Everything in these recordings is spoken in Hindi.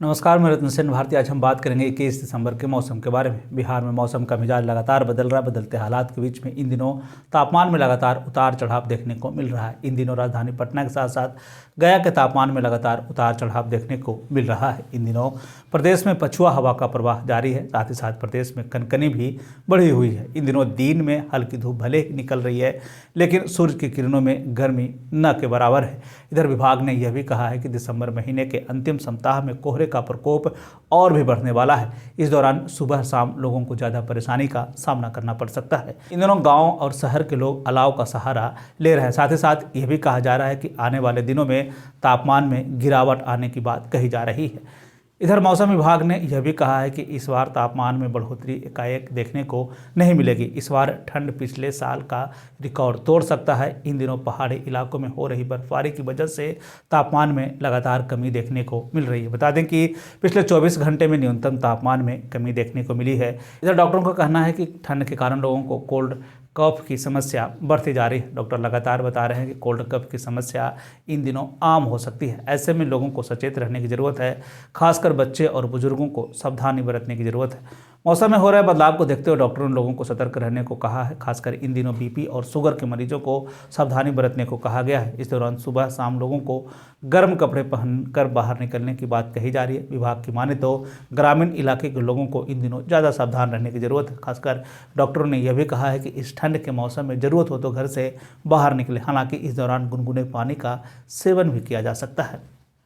नमस्कार, मैं रत्न सेन भारती। आज हम बात करेंगे 21 दिसंबर के मौसम के बारे में। बिहार में मौसम का मिजाज लगातार बदल रहा है। बदलते हालात के बीच में इन दिनों तापमान में लगातार उतार चढ़ाव देखने को मिल रहा है। इन दिनों राजधानी पटना के साथ साथ गया के तापमान में लगातार उतार चढ़ाव देखने को मिल रहा है। इन दिनों प्रदेश में पछुआ हवा का प्रवाह जारी है, साथ ही साथ प्रदेश में कनकनी भी बढ़ी हुई है। इन दिनों दिन में हल्की धूप भले ही निकल रही है, लेकिन सूर्य की किरणों में गर्मी न के बराबर है। इधर विभाग ने यह भी कहा है कि दिसंबर महीने के अंतिम सप्ताह में कोहरे का प्रकोप और भी बढ़ने वाला है। इस दौरान सुबह शाम लोगों को ज़्यादा परेशानी का सामना करना पड़ सकता है। इन दिनों गांव और शहर के लोग अलाव का सहारा ले रहे हैं। साथ ही साथ यह भी कहा जा रहा है कि आने वाले दिनों में तापमान में गिरावट आने की बात कही जा रही है। इधर मौसम विभाग ने यह भी कहा है कि इस बार तापमान में बढ़ोतरी एकाएक देखने को नहीं मिलेगी। इस बार ठंड पिछले साल का रिकॉर्ड तोड़ सकता है। इन दिनों पहाड़ी इलाकों में हो रही बर्फबारी की वजह से तापमान में लगातार कमी देखने को मिल रही है। बता दें कि पिछले 24 घंटे में न्यूनतम तापमान में कमी देखने को मिली है। इधर डॉक्टरों का कहना है कि ठंड के कारण लोगों को कोल्ड कफ की समस्या बढ़ती जा रही है। डॉक्टर लगातार बता रहे हैं कि कोल्ड कफ की समस्या इन दिनों आम हो सकती है। ऐसे में लोगों को सचेत रहने की ज़रूरत है। खासकर बच्चे और बुजुर्गों को सावधानी बरतने की ज़रूरत है। मौसम में हो रहे बदलाव को देखते हुए डॉक्टरों ने लोगों को सतर्क रहने को कहा है। खासकर इन दिनों बीपी और शुगर के मरीजों को सावधानी बरतने को कहा गया है। इस दौरान सुबह शाम लोगों को गर्म कपड़े पहनकर बाहर निकलने की बात कही जा रही है। विभाग की माने तो ग्रामीण इलाके के लोगों को इन दिनों ज़्यादा सावधान रहने की ज़रूरत है। खासकर डॉक्टरों ने यह भी कहा है कि इस ठंड के मौसम में ज़रूरत हो तो घर से बाहर निकले। हालांकि इस दौरान गुनगुने पानी का सेवन भी किया जा सकता है।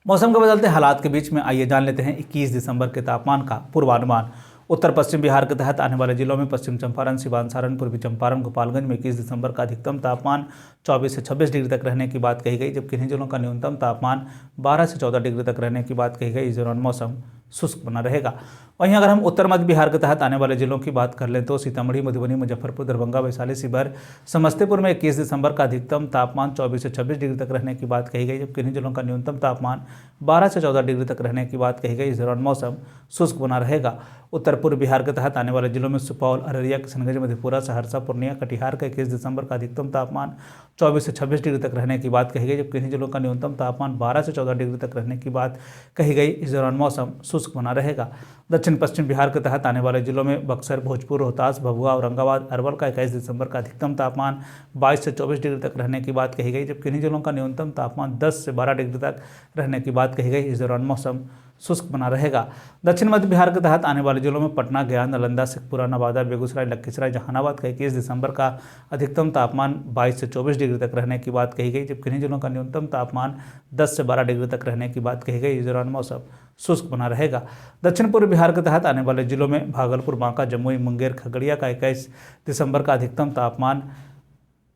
मौसम के बदलते हालात के बीच में आइए जान लेते हैं 21 दिसंबर के तापमान का पूर्वानुमान। उत्तर पश्चिम बिहार के तहत आने वाले जिलों में पश्चिम चंपारण, सिवान, सारण, पूर्वी चंपारण, गोपालगंज में 21 दिसंबर का अधिकतम तापमान 24 से 26 डिग्री तक रहने की बात कही गई, जबकि इन्हीं जिलों का न्यूनतम तापमान 12 से 14 डिग्री तक रहने की बात कही गई। इस दौरान मौसम शुष्क बना रहेगा। वहीं अगर हम उत्तर मध्य बिहार के तहत आने वाले जिलों की बात कर लें तो सीतामढ़ी, मधुबनी, मुजफ्फरपुर, दरभंगा, वैशाली, शिवहर, समस्तीपुर में 21 दिसंबर का अधिकतम तापमान 24 से 26 डिग्री तक रहने की बात कही गई, जबकि इन्हीं जिलों का न्यूनतम तापमान 12 से 14 डिग्री तक रहने की बात कही गई। इस दौरान मौसम शुष्क बना रहेगा। उत्तर पूर्व बिहार के तहत आने वाले जिलों में सुपौल, अररिया, किशनगंज, मधेपुरा, सहरसा, पूर्णिया, कटिहार का 21 दिसंबर का अधिकतम तापमान 24 से 26 डिग्री तक रहने की बात कही गई, जबकि इन्हीं जिलों का न्यूनतम तापमान 12 से 14 डिग्री तक रहने की बात कही गई। इस दौरान मौसम शुष्क बना रहेगा। दक्षिण पश्चिम बिहार के तहत आने वाले जिलों में बक्सर, भोजपुर, रोहतास, भभुआ, औरंगाबाद, अरवल का 21 दिसंबर का अधिकतम तापमान 22 से 24 डिग्री तक रहने की बात कही गई, जबकि इन्हीं जिलों का न्यूनतम तापमान 10 से 12 डिग्री तक रहने की बात कही गई। इस दौरान मौसम शुष्क बना रहेगा। दक्षिण मध्य बिहार के तहत आने वाले जिलों में पटना, गया, नालंदा, शेखपुरा, नवादा, बेगूसराय, लखीसराय, जहानाबाद का 21 दिसंबर का अधिकतम तापमान 22 से 24 डिग्री तक रहने की बात कही गई, जबकि इन्हीं जिलों का न्यूनतम तापमान 10 से 12 डिग्री तक रहने की बात कही गई। इस दौरान मौसम शुष्क बना रहेगा। दक्षिण पूर्व बिहार के तहत आने वाले जिलों में भागलपुर, बांका, जमुई, मुंगेर, खगड़िया का 21 दिसंबर का अधिकतम तापमान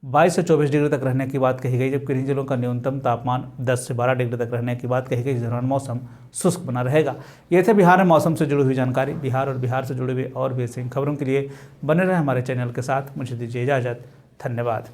22 से 24 डिग्री तक रहने की बात कही गई, जबकि इन जिलों का न्यूनतम तापमान 10 से 12 डिग्री तक रहने की बात कही गई। इस दौरान मौसम शुष्क बना रहेगा। ये थे बिहार में मौसम से जुड़ी हुई जानकारी। बिहार और बिहार से जुड़े हुए और भी ऐसी खबरों के लिए बने रहे हमारे चैनल के साथ। मुझे दीजिए इजाज़त। धन्यवाद।